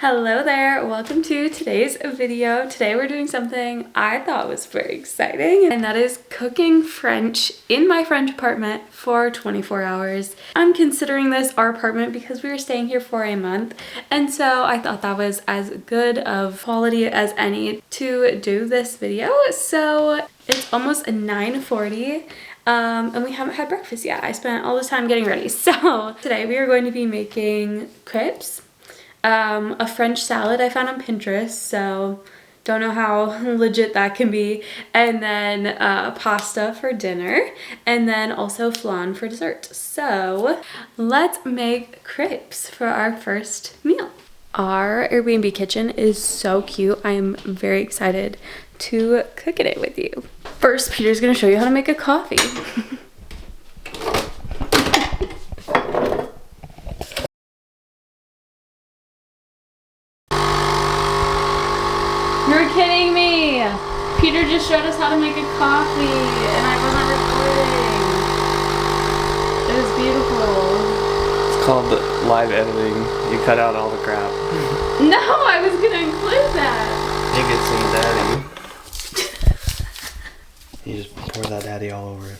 Hello there, welcome to today's video. Today we're doing something I thought was very exciting, and that is cooking French in my French apartment for 24 hours. I'm considering this our apartment because we were staying here for a month, and so I thought that was as good of quality as any to do this video. So it's almost 9:40. And we haven't had breakfast yet. I spent all this time getting ready. So today we are going to be making crepes. A French salad I found on Pinterest, so don't know how legit that can be, and then pasta for dinner, and then also flan for dessert. So let's make crepes for our first meal. Our Airbnb kitchen is so cute. I am very excited to cook in it with you. First, Peter's gonna show you how to make a coffee. You're kidding me! Peter just showed us how to make a coffee and I wasn't recording. It was beautiful. It's called live editing. You cut out all the crap. No, I was gonna include that. You get some daddy. You just pour that daddy all over it.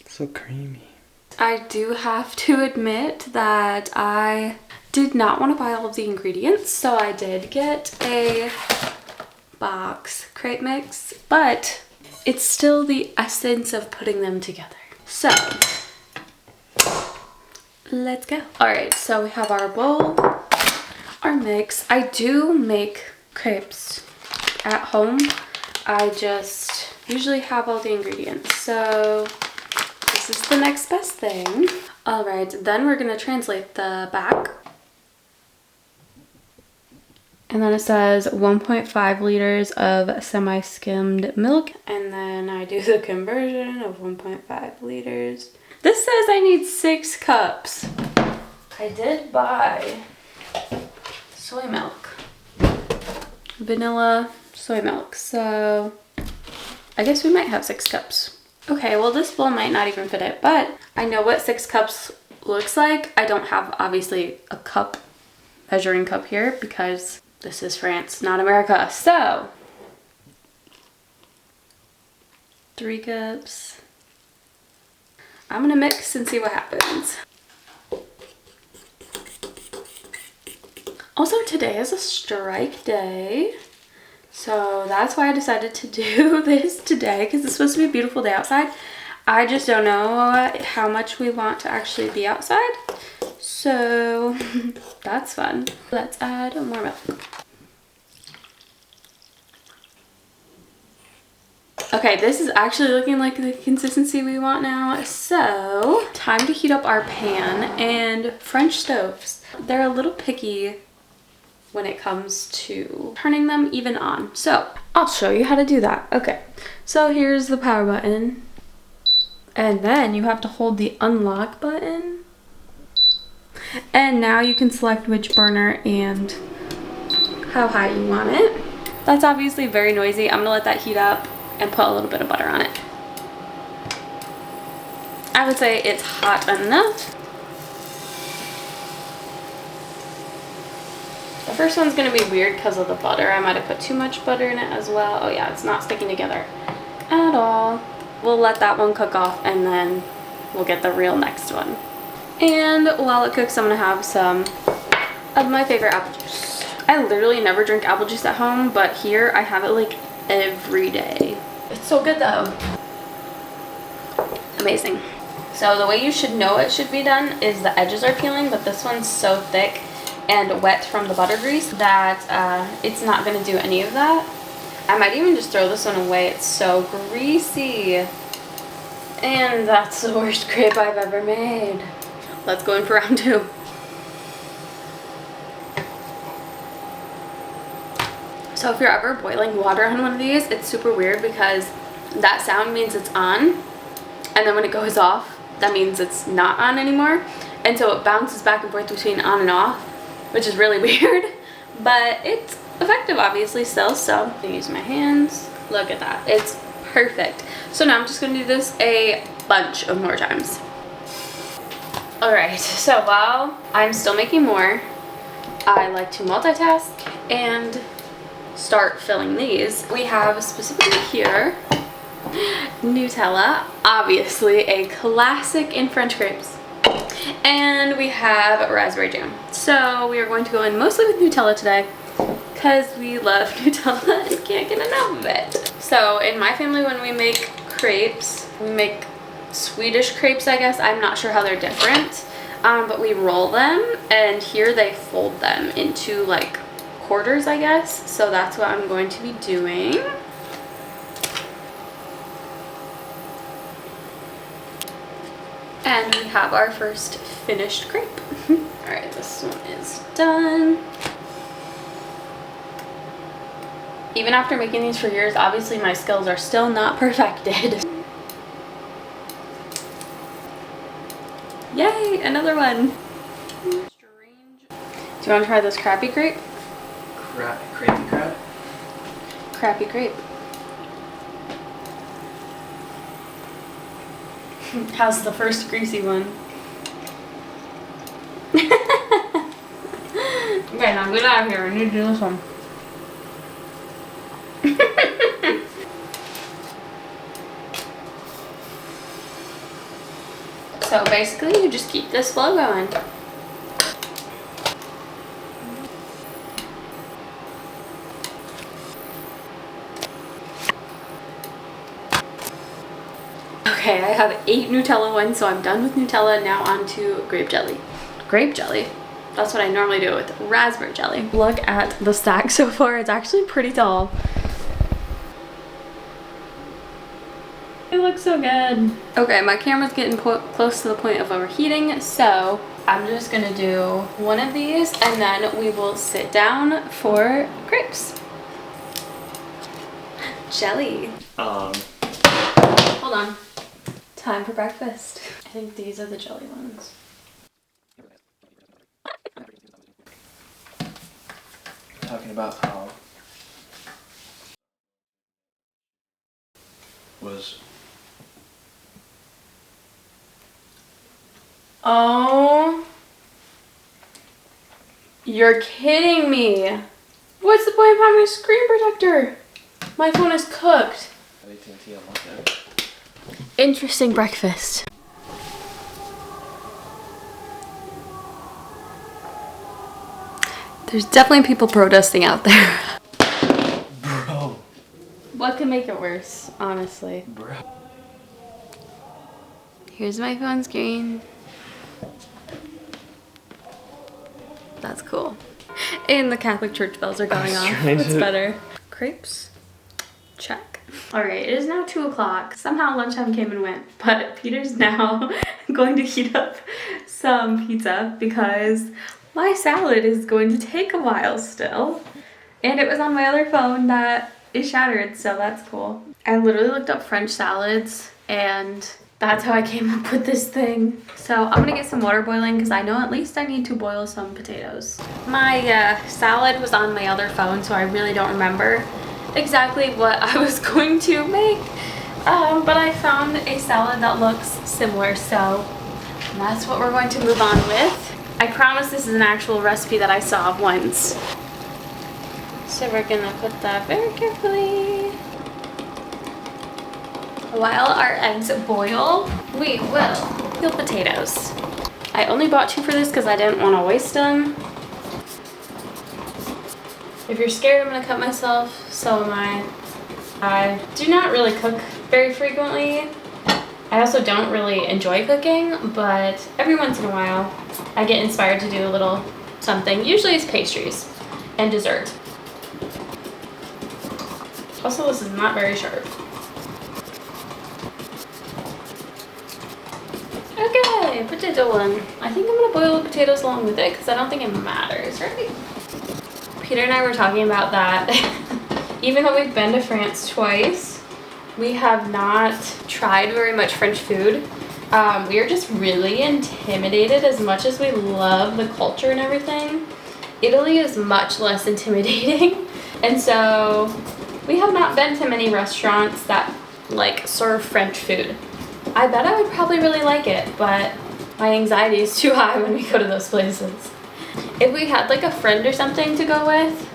So creamy. I do have to admit that I did not want to buy all of the ingredients, so I did get a box crepe mix, but it's still the essence of putting them together. So let's go. All right, so we have our bowl, our mix. I do make crepes at home. I just usually have all the ingredients, so this is the next best thing. All right, then we're gonna translate the back. And then it says 1.5 liters of semi-skimmed milk. And then I do the conversion of 1.5 liters. This says I need 6 cups. I did buy soy milk. Vanilla soy milk. So I guess we might have 6 cups. Okay, well this bowl might not even fit it, but I know what 6 cups looks like. I don't have, obviously, a cup, measuring cup here because this is France, not America. So 3 cups. I'm gonna mix and see what happens. Also, today is a strike day. So that's why I decided to do this today, because it's supposed to be a beautiful day outside. I just don't know how much we want to actually be outside. So that's fun. Let's add more milk. Okay, this is actually looking like the consistency we want now. So time to heat up our pan. And French stoves, they're a little picky when it comes to turning them even on. So I'll show you how to do that. Okay, so here's the power button. And then you have to hold the unlock button. And now you can select which burner and how high you want it. That's obviously very noisy. I'm gonna let that heat up and put a little bit of butter on it. I would say it's hot enough. The first one's gonna be weird because of the butter. I might have put too much butter in it as well. Oh yeah, it's not sticking together at all. We'll let that one cook off and then we'll get the real next one. And while it cooks, I'm gonna have some of my favorite apple juice. I literally never drink apple juice at home, but here I have it like every day. It's so good though. Amazing. So the way you should know it should be done is the edges are peeling, but this one's so thick and wet from the butter grease that it's not gonna do any of that. I might even just throw this one away. It's so greasy. And that's the worst crepe I've ever made. Let's go in for round 2. So if you're ever boiling water on one of these, it's super weird because that sound means it's on, and then when it goes off, that means it's not on anymore. And so it bounces back and forth between on and off, which is really weird, but it's effective obviously still. So I'm gonna use my hands. Look at that, it's perfect. So now I'm just gonna do this a bunch of more times. Alright, so while I'm still making more, I like to multitask and start filling these. We have specifically here Nutella, obviously a classic in French crepes. And we have raspberry jam. So we are going to go in mostly with Nutella today because we love Nutella and can't get enough of it. So in my family, when we make crepes, we make Swedish crepes, I guess. I'm not sure how they're different, but we roll them, and here they fold them into like quarters, I guess. So that's what I'm going to be doing. And we have our first finished crepe. All right, this one is done. Even after making these for years, obviously my skills are still not perfected. Yay, another one. Strange. Do you want to try this crappy crepe? Crappy crab? Crappy crepe. How's the first greasy one? Okay, now get out of here. I need to do this one. So basically, you just keep this flow going. Okay, I have 8 Nutella ones, so I'm done with Nutella. Now on to grape jelly. Grape jelly? That's what I normally do with raspberry jelly. Look at the stack so far. It's actually pretty tall. It looks so good. Okay, my camera's getting close to the point of overheating, so I'm just gonna do one of these and then we will sit down for grapes. Jelly. Hold on. Time for breakfast. I think these are the jelly ones. Talking about how was Oh, you're kidding me. What's the point of having a screen protector? My phone is cooked. AT&T unlocked that. Interesting breakfast. There's definitely people protesting out there. Bro. What could make it worse, honestly? Bro. Here's my phone screen. That's cool. And the Catholic church bells are going off. What's better? Crepes? Check. Alright, it is now 2 o'clock. Somehow lunchtime came and went, but Peter's now going to heat up some pizza because my salad is going to take a while still. And it was on my other phone that is shattered, so that's cool. I literally looked up French salads and that's how I came up with this thing. So I'm gonna get some water boiling because I know at least I need to boil some potatoes. My salad was on my other phone, so I really don't remember exactly what I was going to make. But I found a salad that looks similar, so that's what we're going to move on with. I promise this is an actual recipe that I saw once. So we're gonna put that very carefully. While our eggs boil, we will peel potatoes. I only bought 2 for this because I didn't want to waste them. If you're scared I'm going to cut myself, so am I. I do not really cook very frequently. I also don't really enjoy cooking, but every once in a while I get inspired to do a little something. Usually it's pastries and dessert. Also, this is not very sharp. Okay, potato one. I think I'm gonna boil the potatoes along with it because I don't think it matters, right? Peter and I were talking about that. Even though we've been to France twice, we have not tried very much French food. We are just really intimidated. As much as we love the culture and everything, Italy is much less intimidating. And so we have not been to many restaurants that like serve French food. I bet I would probably really like it, but my anxiety is too high when we go to those places. If we had like a friend or something to go with,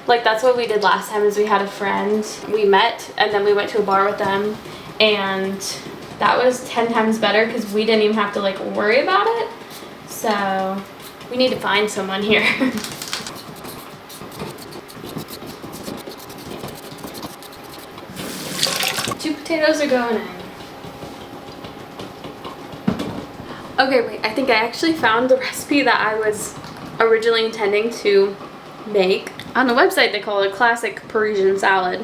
like that's what we did last time, is we had a friend, we met and then we went to a bar with them, and that was 10 times better because we didn't even have to like worry about it. So we need to find someone here. 2 potatoes are going in. Okay, wait, I think I actually found the recipe that I was originally intending to make. On the website, they call it a classic Parisian salad.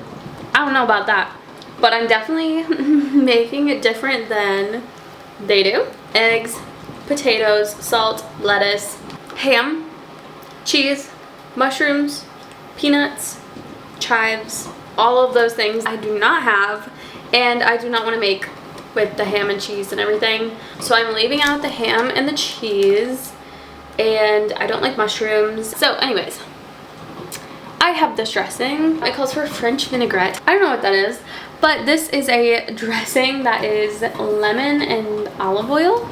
I don't know about that, but I'm definitely making it different than they do. Eggs, potatoes, salt, lettuce, ham, cheese, mushrooms, peanuts, chives, all of those things I do not have, and I do not want to make with the ham and cheese and everything. So I'm leaving out the ham and the cheese, and I don't like mushrooms. So anyways, I have this dressing. It calls for French vinaigrette. I don't know what that is, but this is a dressing that is lemon and olive oil.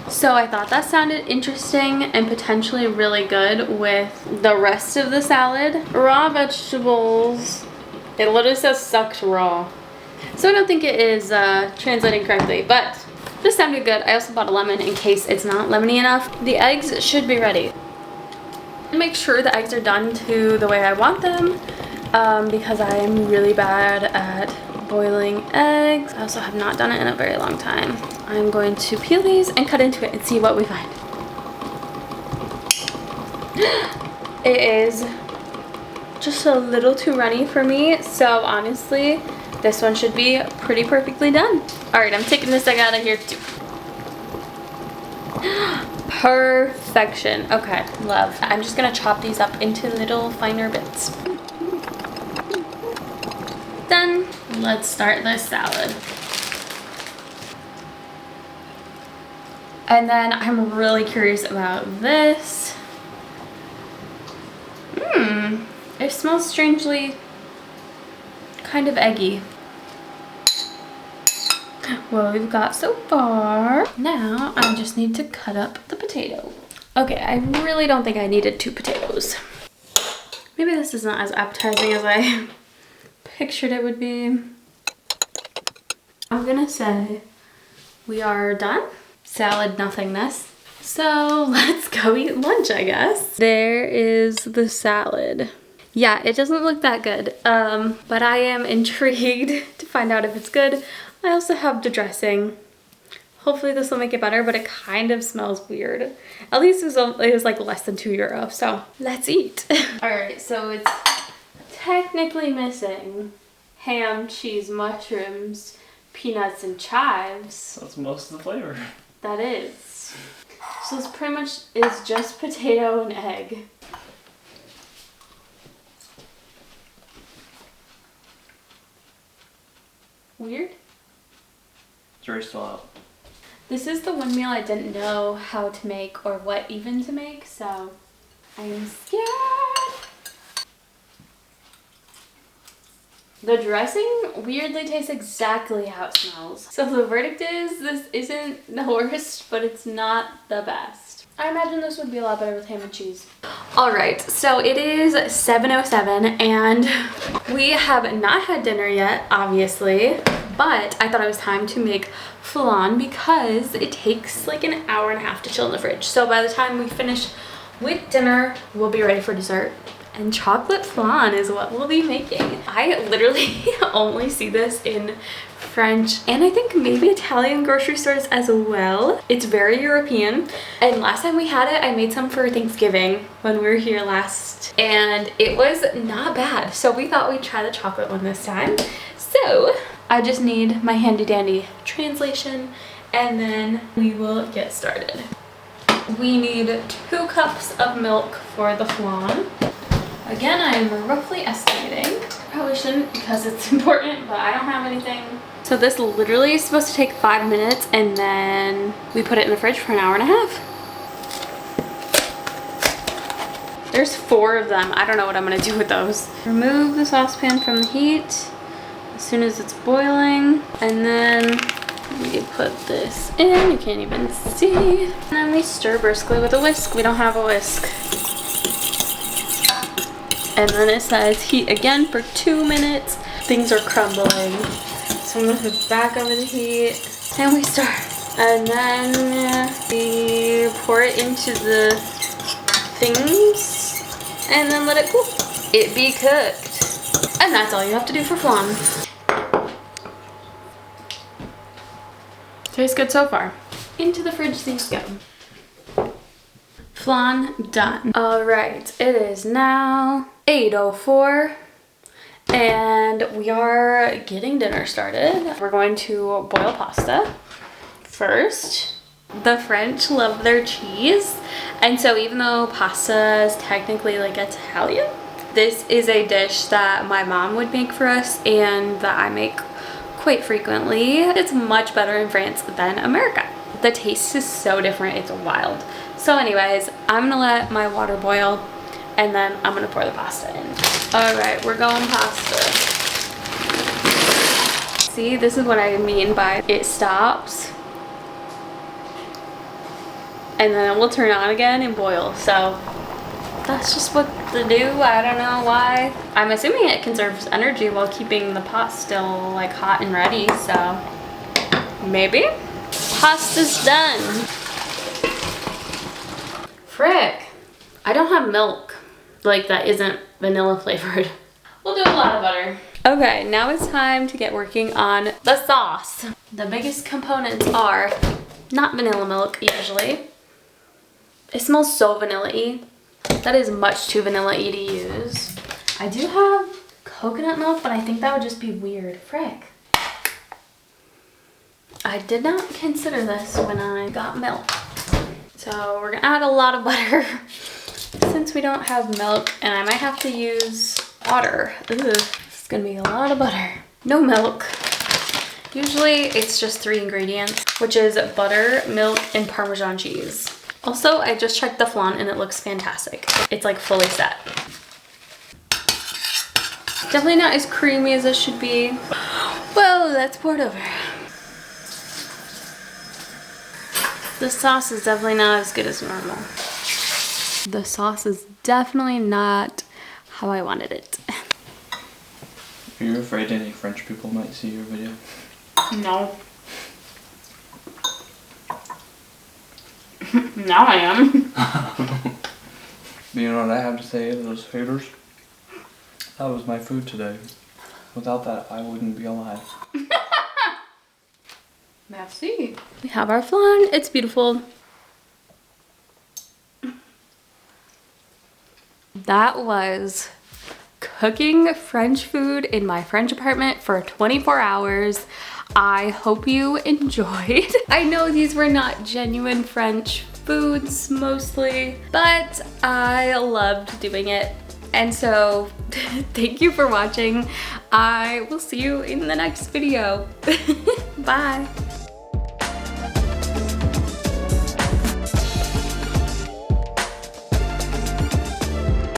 So I thought that sounded interesting and potentially really good with the rest of the salad. Raw vegetables. It literally says sucked raw. So I don't think it is translating correctly, but this sounded good. I also bought a lemon in case it's not lemony enough. The eggs should be ready. Make sure the eggs are done to the way I want them, because I am really bad at boiling eggs. I also have not done it in a very long time. I'm going to peel these and cut into it and see what we find. It is just a little too runny for me, so honestly, this one should be pretty perfectly done. All right, I'm taking this egg out of here too. Perfection. Okay, love. I'm just gonna chop these up into little finer bits. Done. Let's start this salad. And then I'm really curious about this. It smells strangely kind of eggy. What we've got so far. Now I just need to cut up the potato. Okay, I really don't think I needed 2 potatoes. Maybe this is not as appetizing as I pictured it would be. I'm gonna say we are done. Salad nothingness. So let's go eat lunch, I guess. There is the salad. Yeah, it doesn't look that good, but I am intrigued to find out if it's good. I also have the dressing. Hopefully this will make it better, but it kind of smells weird. At least it was like less than €2, so let's eat. All right, so it's technically missing ham, cheese, mushrooms, peanuts, and chives. That's most of the flavor. That is. So this pretty much is just potato and egg. Weird. Jury's still out. This is the one meal I didn't know how to make or what even to make, so I'm scared. The dressing weirdly tastes exactly how it smells. So the verdict is this isn't the worst, but it's not the best. I imagine this would be a lot better with ham and cheese. All right, so it is 7:07 and we have not had dinner yet, obviously, but I thought it was time to make flan because it takes like an hour and a half to chill in the fridge. So by the time we finish with dinner, we'll be ready for dessert. And chocolate flan is what we'll be making. I literally only see this in French and I think maybe Italian grocery stores as well. It's very European. And last time we had it, I made some for Thanksgiving when we were here last and it was not bad. So we thought we'd try the chocolate one this time. So I just need my handy dandy translation and then we will get started. We need 2 cups of milk for the flan. Again, I am roughly estimating. Probably shouldn't because it's important, but I don't have anything. So this literally is supposed to take 5 minutes and then we put it in the fridge for an hour and a half. There's 4 of them. I don't know what I'm gonna do with those. Remove the saucepan from the heat as soon as it's boiling and then We put this in, you can't even see. And then we stir briskly with a whisk. We don't have a whisk. And then it says heat again for 2 minutes. Things are crumbling. So I'm gonna put it back over the heat. And we stir. And then we pour it into the things. And then let it cool. It be cooked. And that's all you have to do for flan. Tastes good so far. Into the fridge these go. Flan done. All right, it is now 8:04 and we are getting dinner started. We're going to boil pasta first. The French love their cheese, and so even though pasta is technically like Italian, this is a dish that my mom would make for us and that I make quite frequently. It's much better in France than America. The taste is so different, it's wild. So anyways, I'm gonna let my water boil and then I'm gonna pour the pasta in. All right, we're going pasta. See, this is what I mean by it stops and then it will turn on again and boil. So that's just what to do. I don't know why. I'm assuming it conserves energy while keeping the pot still like hot and ready, so maybe. Pasta's done. Frick, I don't have milk like that isn't vanilla flavored. We'll do a lot of butter. Okay, now it's time to get working on the sauce. The biggest components are not vanilla milk usually. It smells so vanilla-y. That is much too vanilla-y to use. I do have coconut milk, but I think that would just be weird. Frick. I did not consider this when I got milk. So we're gonna add a lot of butter since we don't have milk, and I might have to use water. Ugh, it's gonna be a lot of butter. No milk. Usually it's just 3 ingredients, which is butter, milk, and Parmesan cheese. Also, I just checked the flan and it looks fantastic. It's like fully set. Definitely not as creamy as it should be. Well, let's pour it over. The sauce is definitely not as good as normal. The sauce is definitely not how I wanted it. Are you afraid any French people might see your video? No. Now I am. You know what I have to say to those haters? That was my food today. Without that, I wouldn't be alive. Merci. We have our flan. It's beautiful. That was cooking French food in my French apartment for 24 hours. I hope you enjoyed. I know these were not genuine French foods mostly, but I loved doing it. And so thank you for watching. I will see you in the next video. Bye.